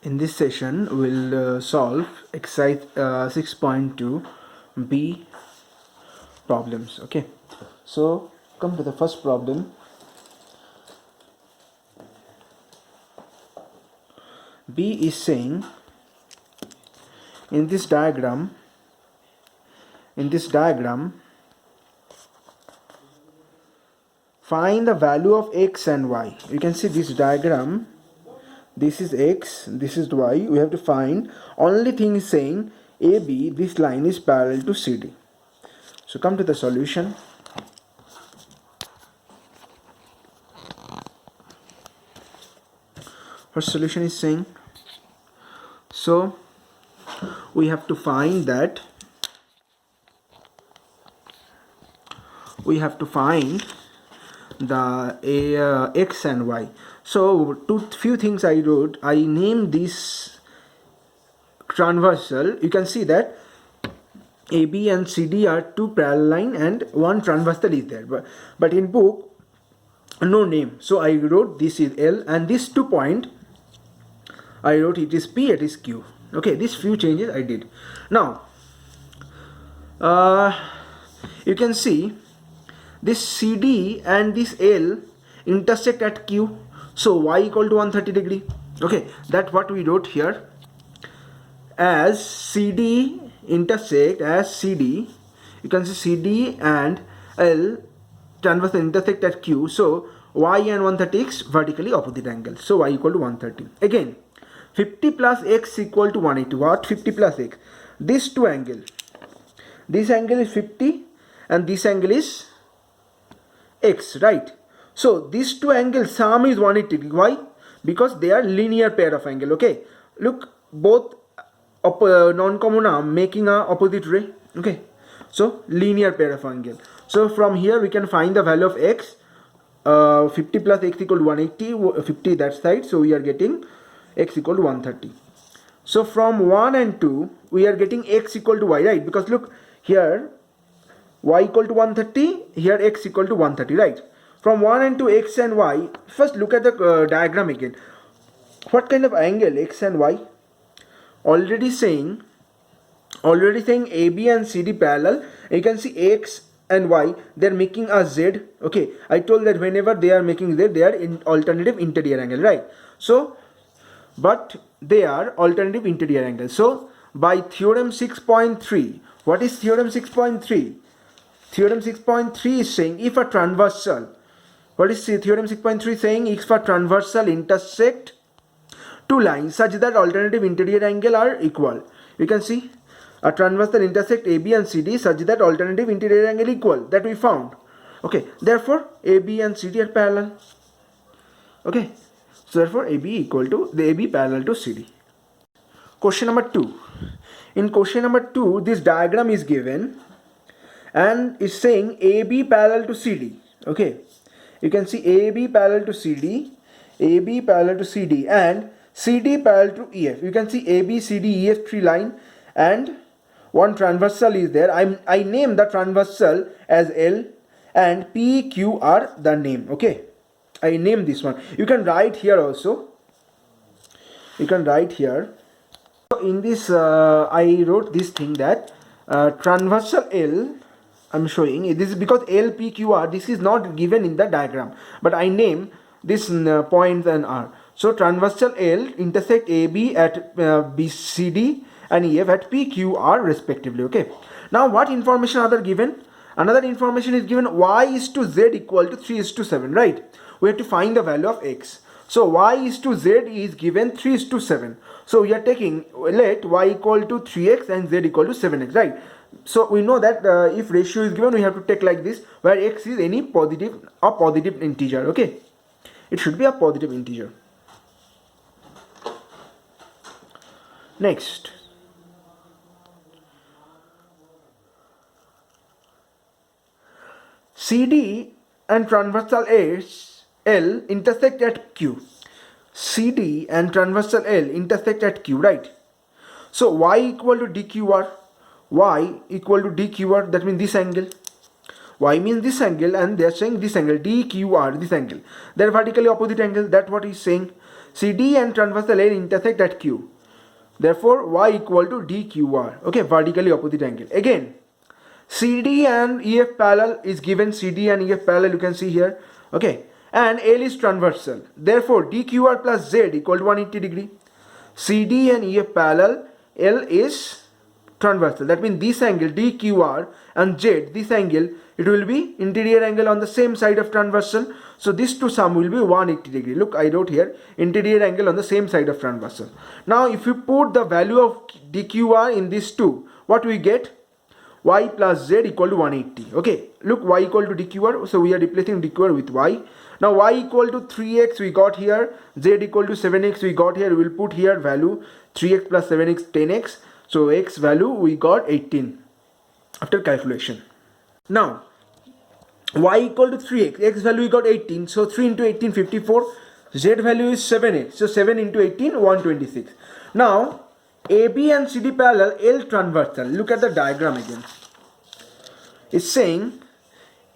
In this session, we'll solve exercise 6.2 B problems. Okay, so come to the first problem. B is saying in this diagram, find the value of x and y. You can see this diagram. This is x, this is y. We have to find. Only thing is saying AB, this line is parallel to CD. So come to the solution. First solution is saying, so we have to find that the x and y. So few things I wrote. I named this transversal. You can see that AB and CD are two parallel line and one transversal is there, but in book no name. So I wrote this is L, and this 2 point I wrote it is P, it is Q. Okay, these few changes I did. Now you can see this CD and this L intersect at Q, so y equal to 130 degree. Okay, that's what we wrote here. As CD intersect, as CD, you can see CD and L transversal intersect at Q, so y and 130 is vertically opposite angle, so y equal to 130. Again, 50 plus x equal to 180. What? 50 plus x. These two angle, this angle is 50 and this angle is x, right? So these two angles sum is 180 degree. Why? Because they are linear pair of angle. Okay, look, both non-common arm making a opposite ray. Okay, so linear pair of angle. So from here we can find the value of x. 50 plus x equal to 180, 50 that side, so we are getting x equal to 130. So from 1 and 2 we are getting x equal to y, right? Because look here, y equal to 130, here x equal to 130, right? From 1 and 2 x and y. First look at the diagram again. What kind of angle x and y? Already saying AB and CD parallel. You can see x and y, they are making a z. Okay, I told that whenever they are making z, they are in alternative interior angle, right? So but they are alternative interior angle. So by theorem 6.3, what is theorem 6.3? Theorem 6.3 is saying if a transversal, what is theorem 6.3 saying? If a transversal intersect two lines such that alternative interior angle are equal. You can see a transversal intersect AB and CD such that alternative interior angle equal, that we found. Okay, therefore AB and CD are parallel. Okay, so therefore AB equal to the AB parallel to CD. Question number 2. In question number 2, this diagram is given and is saying AB parallel to CD. Okay, you can see AB parallel to CD, AB parallel to CD, and CD parallel to EF. You can see AB, CD, EF three line, and one transversal is there. I name the transversal as L, and P, Q are the name. Okay, I name this one. You can write here also. You can write here. So in this, I wrote this thing that transversal L. I'm showing this is because L, P, Q, R. This is not given in the diagram, but I name this points and R. So transversal L intersect AB at BCD and EF at PQR respectively. Okay. Now what information are given? Another information is given, y is to z equal to 3 is to 7, right? We have to find the value of x. So y is to z is given 3 is to 7. So we are taking, let y equal to 3x and z equal to 7x, right? So we know that if ratio is given, we have to take like this, where x is any positive or positive integer. Okay, it should be a positive integer. Next, CD and transversal L intersect at Q. CD and transversal L intersect at Q, right? So y equal to dqr. Y equal to dqr, that means this angle. Y means this angle, and they are saying this angle, dqr, this angle. They are vertically opposite angle. That's what he's saying. CD and transversal L intersect at Q. Therefore, Y equal to DQR. Okay, vertically opposite angle. Again, CD and EF parallel is given. CD and EF parallel you can see here. Okay, and L is transversal. Therefore, DQR plus Z equal to 180 degree. CD and EF parallel, L is transversal. That means this angle DQR and Z, this angle, it will be interior angle on the same side of transversal. So this two sum will be 180 degree. Look, I wrote here interior angle on the same side of transversal. Now if you put the value of DQR in these two, what we get? Y plus Z equal to 180. Okay, look, Y equal to DQR. So we are replacing DQR with Y. Now Y equal to 3x we got here. Z equal to 7x we got here. We will put here value 3x plus 7x 10x. So x value we got 18 after calculation. Now Y equal to 3x, x value we got 18, so 3 into 18 54, Z value is 7x, so 7 into 18 126. Now AB and CD parallel, L transversal. Look at the diagram again. It's saying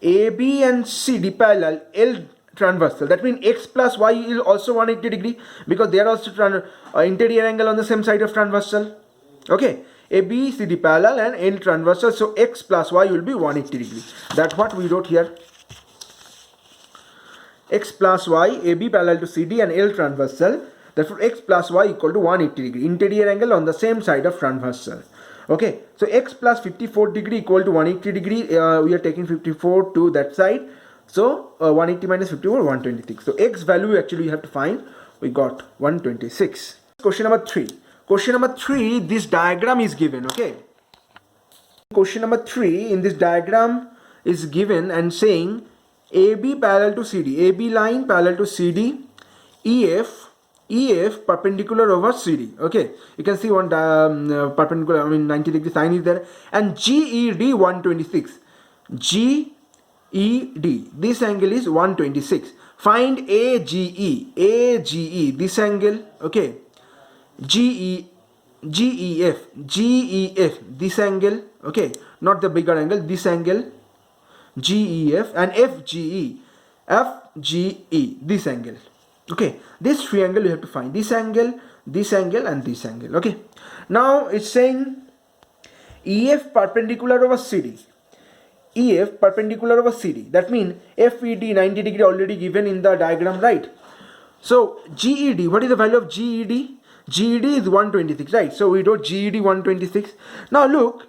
AB and CD parallel, L transversal. That means x plus y is also 180 degree because they are also interior angle on the same side of transversal. Okay, AB, CD parallel and L transversal. So x plus y will be 180 degree. That's what we wrote here. X plus y, AB parallel to CD and L transversal. Therefore, x plus y equal to 180 degree. Interior angle on the same side of transversal. Okay, so x plus 54 degree equal to 180 degree. We are taking 54 to that side. So 180 minus 54, 126. So x value actually you have to find. We got 126. Question number 3. Question number 3, this diagram is given. Okay. Question number 3, in this diagram is given and saying AB parallel to CD. AB line parallel to CD. EF perpendicular over CD. Okay, you can see one perpendicular, 90 degree sign is there, and GED 126. GED, this angle is 126. Find AGE, this angle. Okay, GEF, this angle. Okay, not the bigger angle, this angle. GEF and FGE, this angle. Okay, this triangle you have to find this angle, and this angle. Okay, now it's saying EF perpendicular over CD. EF perpendicular over CD. That means FED 90 degree already given in the diagram, right? So GED, what is the value of GED? GED is 126, right? So we wrote GED 126. Now look,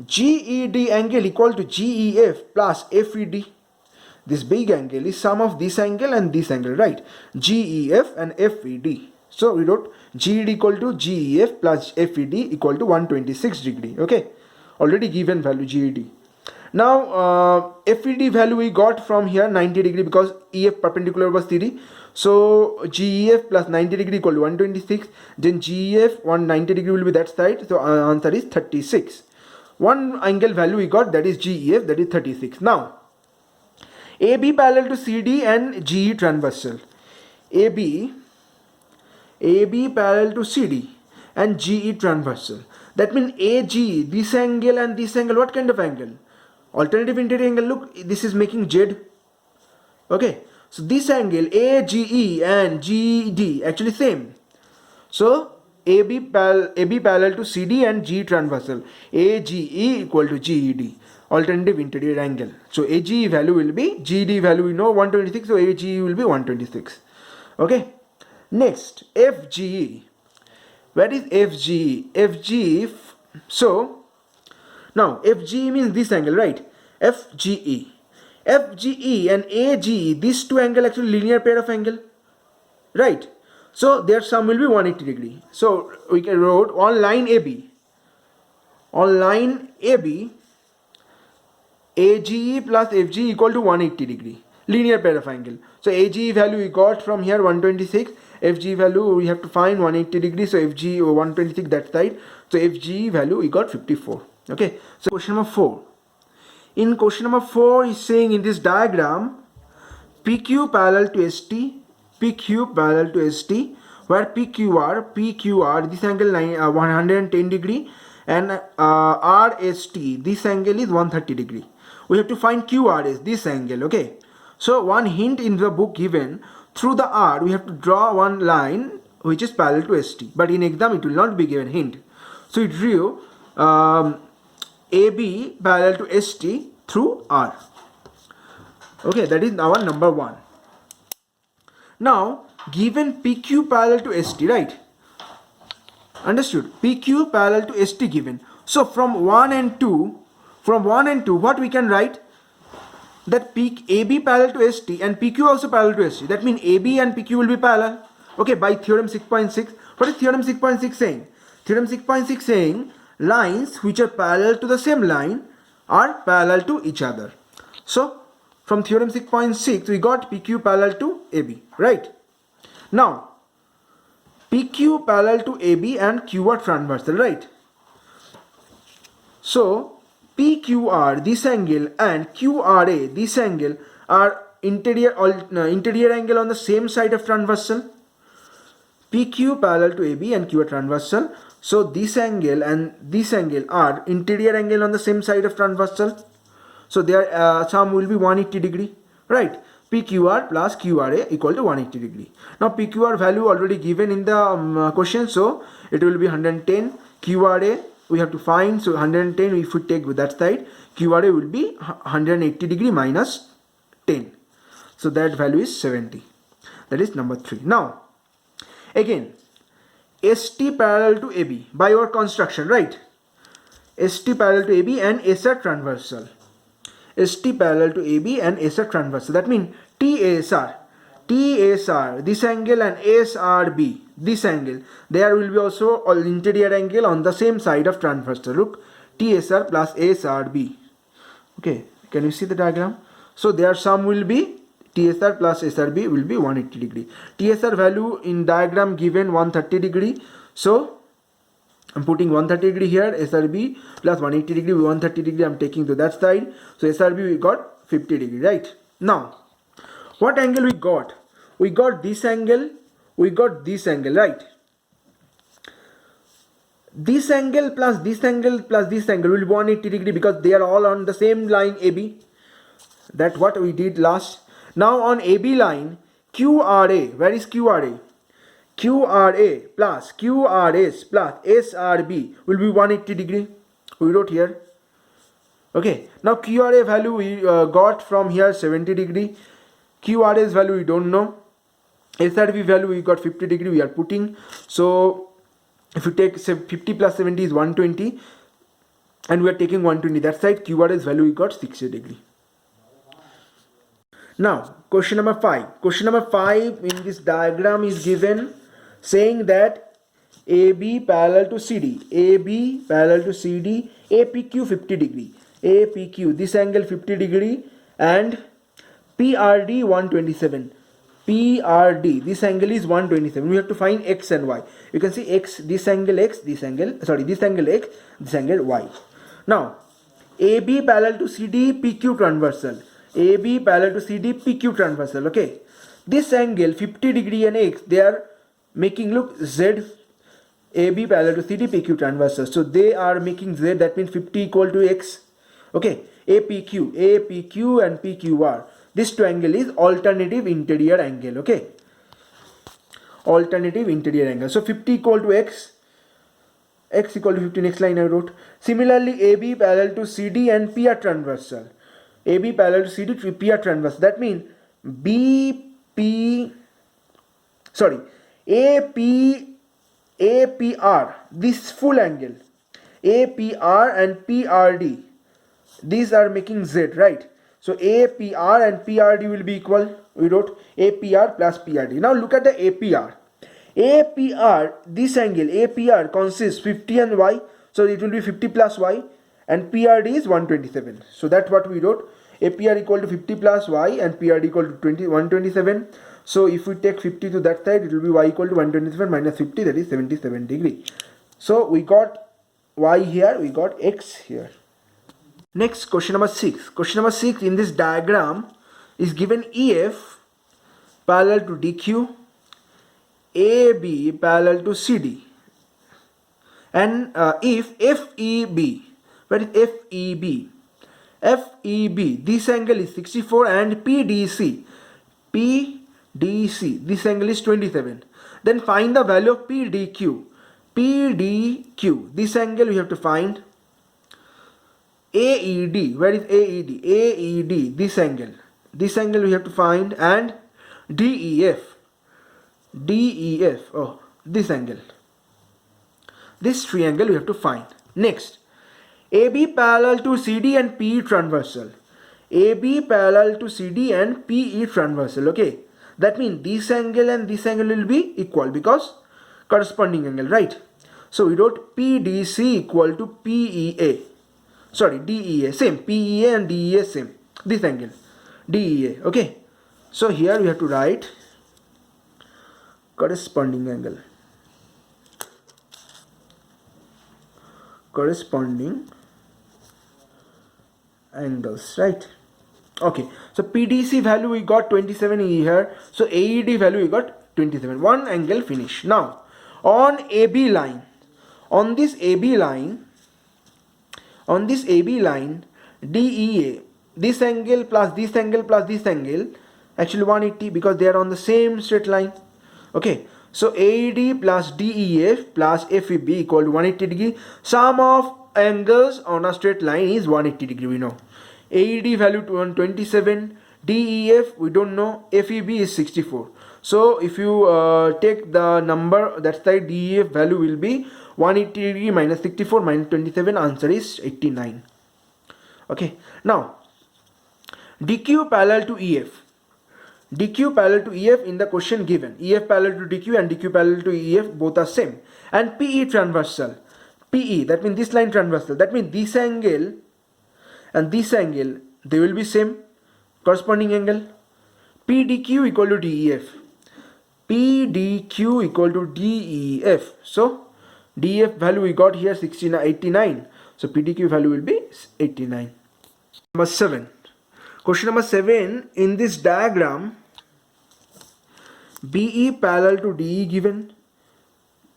GED angle equal to GEF plus FED. This big angle is sum of this angle and this angle, right? GEF and FED. So we wrote GED equal to GEF plus FED equal to 126 degree. Okay, already given value GED. Now FED value we got from here 90 degree because EF perpendicular over CD. So GEF plus 90 degree equal to 126. Then GEF 190 degree will be that side. So our answer is 36. One angle value we got, that is GEF, that is 36. Now AB parallel to CD and GE transversal. AB parallel to CD and GE transversal. That means AG, this angle and this angle, what kind of angle? Alternative interior angle. Look, this is making Z. Okay, so this angle AGE and GD actually same. So AB parallel to CD and GE transversal. AGE equal to GED. Alternative interior angle. So AGE value will be, GD value we know 126, so AGE will be 126. Okay. Next, FGE. Where is FGE? FGE. So now FGE means this angle, right? FGE and AGE, these two angle actually linear pair of angle, right? So their sum will be 180 degree. So we can write on line AB. On line AB, AGE plus FGE equal to 180 degree. Linear pair of angle. So AGE value we got from here 126. FGE value we have to find 180 degree. So FGE 126 that side. So FGE value we got 54. Okay. So question number 4. In question number 4 is saying in this diagram PQ parallel to ST. PQ parallel to ST, where PQR, this angle 110 degree, and RST, this angle is 130 degree. We have to find QRS, this angle. Okay, so one hint in the book given, through the R we have to draw one line which is parallel to ST, but in exam it will not be given. Hint. So we drew AB parallel to ST through R. Okay, that is our number 1. Now given PQ parallel to ST, right? Understood? PQ parallel to ST given. So from 1 and 2, what we can write? That AB parallel to ST and PQ also parallel to ST. That means AB and PQ will be parallel. Okay, by theorem 6.6. What is theorem 6.6 saying? Theorem 6.6 saying lines which are parallel to the same line are parallel to each other. So from theorem 6.6 we got PQ parallel to AB, right? Now PQ parallel to AB and Q are transversal, right? So PQR, this angle, and QRA, this angle, are interior angle on the same side of transversal. PQ parallel to AB and Q are transversal. So this angle and this angle are interior angle on the same side of transversal. So their sum will be 180 degree, right? PQR plus QRA equal to 180 degree. Now PQR value already given in the question, so it will be 110. QRA we have to find, so 110 if we take with that side, QRA will be 180 degree minus 10. So that value is 70. That is number 3. Now again ST parallel to AB by our construction, right? ST parallel to AB and S are transversal. ST parallel to AB and S are transversal. That means TSR, this angle, and SRB, this angle, there will be also an interior angle on the same side of transversal. Look, TSR plus SRB. Okay, can you see the diagram? So their sum will be TSR plus SRB will be 180 degree. TSR value in diagram given 130 degree. So I'm putting 130 degree here, SRB plus 180 degree, 130 degree I'm taking to that side. So SRB we got 50 degree, right? Now what angle we got? We got this angle, we got this angle, right? This angle plus this angle plus this angle will be 180 degree because they are all on the same line AB. That's what we did last. Now on AB line, QRA, where is QRA? QRA plus QRS plus SRB will be 180 degree. We wrote here. Okay, now QRA value we got from here 70 degree. QRS value we don't know. SRB value we got 50 degree we are putting. So if you take 50 plus 70 is 120 and we are taking 120, that side QRS value we got 60 degree. Now question number 5. Question number 5 in this diagram is given saying that AB parallel to CD, AB parallel to CD, APQ 50 degree, APQ this angle 50 degree, and PRD 127. PRD this angle is 127. We have to find X and Y. You can see X, this angle X, this angle X, this angle Y. Now AB parallel to CD, PQ transversal. AB parallel to CD, PQ transversal. Okay, this angle 50 degree and X, they are making, look, Z, AB parallel to CD, PQ transversal. So they are making Z, that means 50 equal to X. Okay, APQ and PQR. This triangle is alternative interior angle. Okay, alternative interior angle. So 50 equal to X, X equal to 50, next line I wrote. Similarly, AB parallel to CD and P are transversal. AB parallel to CD, P are transversal. That means APR, this full angle, APR and PRD, these are making Z, right? So APR and PRD will be equal. We wrote APR plus PRD. Now look at the APR. APR, this angle APR consists 50 and Y, so it will be 50 plus Y, and PRD is 127. So that's what we wrote. APR equal to 50 plus Y and PRD equal to 127. So if we take 50 to that side, it will be Y equal to 127 minus 50, that is 77 degree. So we got Y here, we got X here. Next, question number 6. Question number 6 in this diagram is given EF parallel to DQ, AB parallel to CD, and if FEB, where is FEB? FEB, this angle is 64, and PDC DC, this angle is 27. Then find the value of PDQ. PDQ, this angle we have to find. AED, where is AED? AED, this angle. This angle we have to find. And DEF. DEF, oh, this angle. This triangle we have to find. Next, AB parallel to CD and PE transversal. AB parallel to CD and PE transversal. Okay, that means this angle and this angle will be equal because corresponding angle, right? So we wrote PDC equal to PEA. Sorry, DEA, same. PEA and DEA same. This angle, DEA. Okay, so here we have to write corresponding angle. Corresponding angles, right? Okay, so PDC value we got 27 here. So AED value we got 27. One angle finish. Now on AB line, on this AB line, DEA, this angle plus this angle plus this angle, actually 180 because they are on the same straight line. Okay, so AED plus DEF plus FEB equal to 180 degree. Sum of angles on a straight line is 180 degree, we know. AED value 127, DEF we don't know, FEB is 64. So if you take the number, that side DEF value will be 180 degree minus 64 minus 27, answer is 89. Okay, now DQ parallel to EF. DQ parallel to EF in the question given. EF parallel to DQ and DQ parallel to EF both are same. And PE transversal. PE, that means this line transversal. That means this angle and this angle, they will be same. Corresponding angle. PDQ equal to DEF. PDQ equal to DEF. So DEF value we got here 89. So PDQ value will be 89. Number 7. Question number 7. In this diagram, BE parallel to DE given.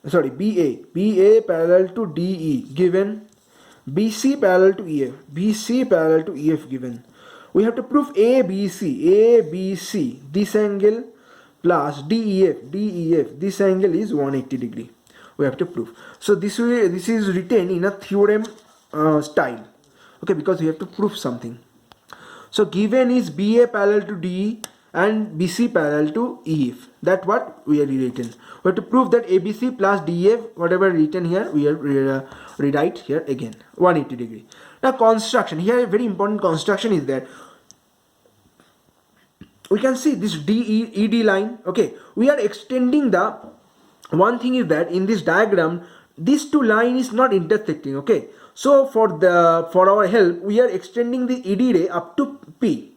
Sorry, BA parallel to DE given. BC parallel to EF. BC parallel to EF given. We have to prove ABC, this angle plus DEF, this angle is 180 degree. We have to prove. So this is written in a theorem style. Okay, because we have to prove something. So given is BA parallel to DE and BC parallel to EF. That what we are written. We have to prove that ABC plus DF, whatever written here, we are rewrite here again 180 degree. Now construction, here a very important construction is that we can see this DED line. Okay, we are extending the, one thing is that in this diagram these two lines is not intersecting. Okay, so for our help we are extending the ED ray up to P.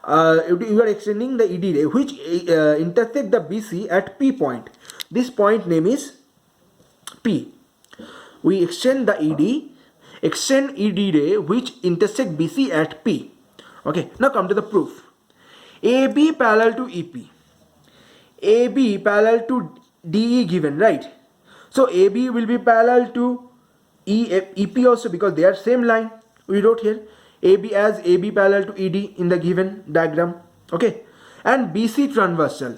We are extending the ED ray which intersect the BC at P point. This point name is P. We extend the ED ray which intersect BC at P. Okay, now come to the proof. AB parallel to EP. AB parallel to DE given, right? So AB will be parallel to EP also because they are same line. We wrote here AB as AB parallel to ED in the given diagram. Okay, and BC transversal.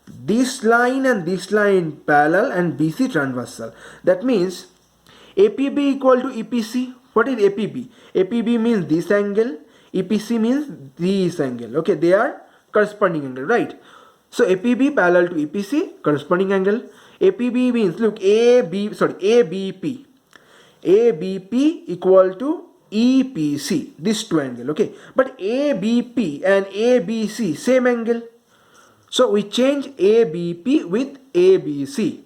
This line and this line parallel and BC transversal. That means APB equal to EPC. What is APB? APB means this angle. EPC means this angle. Okay, they are corresponding angle, right? So APB parallel to EPC, corresponding angle. APB means, look, ABP. ABP equal to EPC, this two angle. Okay, but ABP and ABC same angle. So we change ABP with ABC.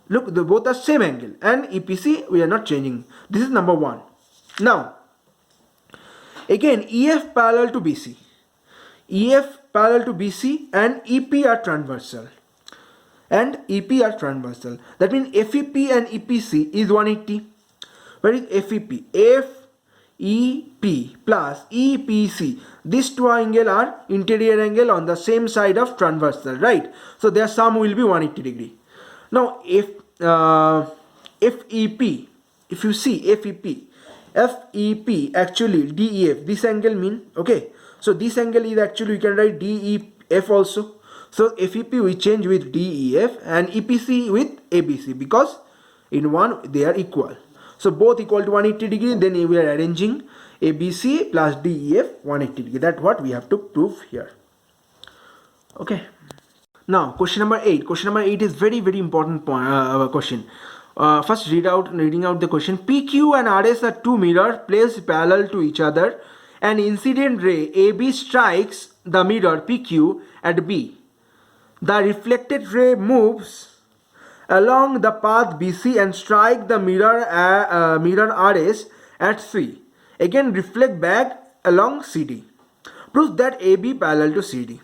Look, they both are same angle, and EPC we are not changing. This is number 1. Now again EF parallel to BC. EF parallel to BC and EP are transversal. That means FEP and EPC is 180. Where is FEP? FEP plus EPC. These two angles are interior angle on the same side of transversal, right? So their sum will be 180 degree. Now if FEP, if you see FEP actually DEF, this angle mean, okay, so this angle is actually, you can write DEF also. So FEP we change with DEF and EPC with ABC because in one they are equal. So both equal to 180 degree, then we are arranging ABC plus DEF 180 degree. That's what we have to prove here. Okay. Now question number 8. Question number 8 is very important question. First reading out the question. PQ and RS are two mirrors placed parallel to each other. An incident ray AB strikes the mirror PQ at B. The reflected ray moves along the path BC and strike the mirror RS at C. Again reflect back along CD. Prove that AB parallel to CD.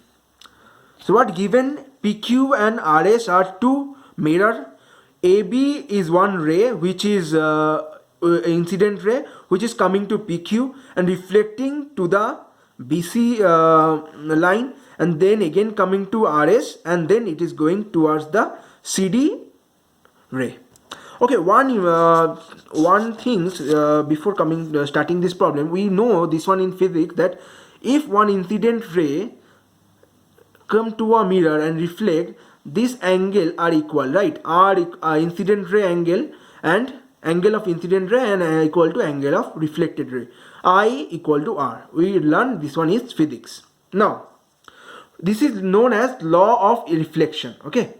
So what given? PQ and RS are two mirror. AB is one ray which is incident ray which is coming to PQ and reflecting to the BC line, and then again coming to RS, and then it is going towards the CD ray. Okay, one things before starting this problem, we know this one in physics, that if one incident ray come to a mirror and reflect, this angle are equal, right? R incident ray angle and angle of incident ray and equal to angle of reflected ray. I equal to R. We learn this one is physics. Now this is known as law of reflection. Okay,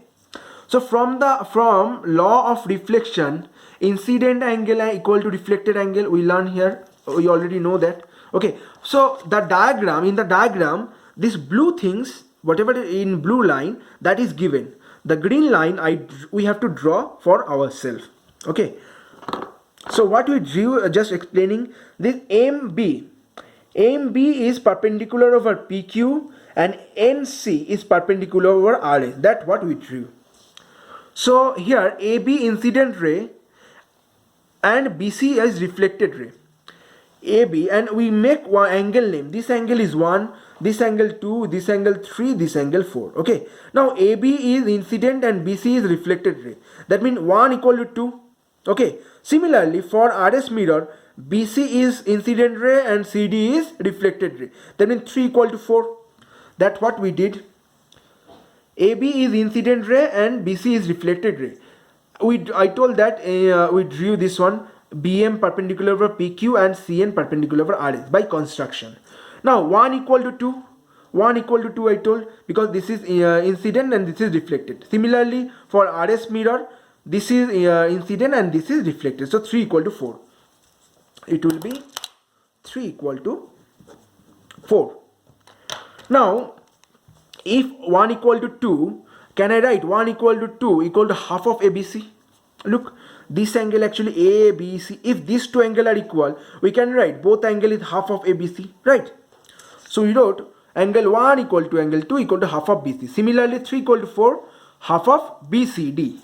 so from law of reflection, incident angle equal to reflected angle we learn here. We already know that. Okay, so the diagram, in the diagram, these blue things, whatever in blue line, that is given. The green line we have to draw for ourselves. Okay, so what we drew, just explaining this, MB is perpendicular over PQ and NC is perpendicular over RS. That's what we drew. So here AB incident ray and BC is reflected ray. AB, and we make one angle name. This angle is 1, this angle 2, this angle 3, this angle 4. Okay, now AB is incident and BC is reflected ray. That means 1 equal to 2. Okay, similarly for RS mirror, BC is incident ray and CD is reflected ray. That means 3 equal to 4. That's what we did. AB is incident ray and BC is reflected ray. I told that we drew this one, BM perpendicular over PQ and CN perpendicular over RS by construction. Now 1 equal to 2. 1 equal to 2 I told, because this is incident and this is reflected. Similarly for RS mirror, this is incident and this is reflected. So 3 equal to 4. It will be 3 equal to 4. Now if 1 equal to 2, can I write 1 equal to 2 equal to half of ABC? Look, this angle actually ABC. If these two angles are equal, we can write both angle is half of ABC, right? So we wrote angle 1 equal to angle 2 equal to half of BC. Similarly 3 equal to 4, half of BCD.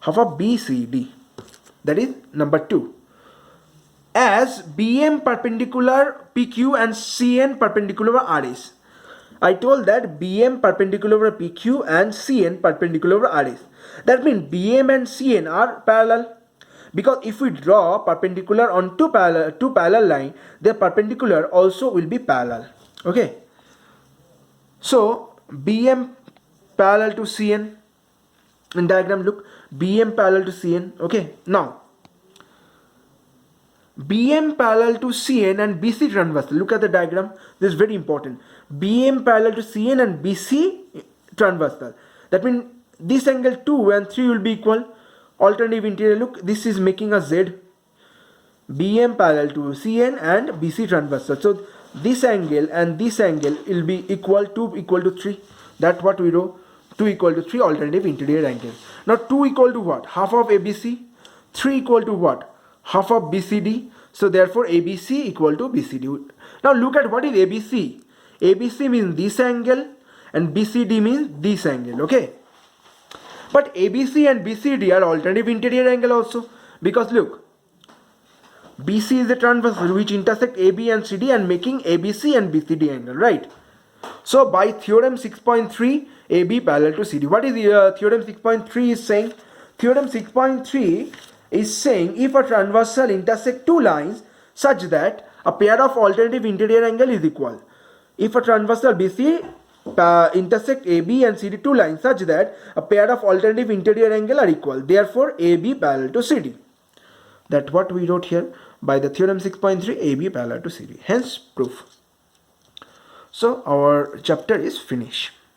Half of BCD. That is number 2. As BM perpendicular PQ and CN perpendicular RS. I told that BM perpendicular over PQ and CN perpendicular over RS. That means BM and CN are parallel, because if we draw perpendicular on two parallel line, their perpendicular also will be parallel. Okay, so BM parallel to CN. In diagram, look, BM parallel to CN. Okay, now BM parallel to CN and BC transversal. Look at the diagram. This is very important. BM parallel to CN and BC transversal. That means this angle 2 and 3 will be equal. Alternative interior. Look, this is making a Z. BM parallel to CN and BC transversal. So this angle and this angle will be equal to 3. That's what we wrote. 2 equal to 3 alternative interior angle. Now 2 equal to what? Half of ABC. 3 equal to what? Half of BCD. So therefore ABC equal to BCD. Now look at what is ABC. ABC means this angle and BCD means this angle. Okay, but ABC and BCD are alternative interior angle also, because look, BC is the transversal which intersect AB and CD and making ABC and BCD angle, right? So by theorem 6.3, AB parallel to CD. What is theorem 6.3 is saying? Theorem 6.3 is saying if a transversal intersect two lines such that a pair of alternative interior angle is equal. If a transversal BC intersect AB and CD two lines such that a pair of alternative interior angle are equal. Therefore, AB parallel to CD. That's what we wrote here by the theorem 6.3, AB parallel to CD. Hence, proof. So, our chapter is finished.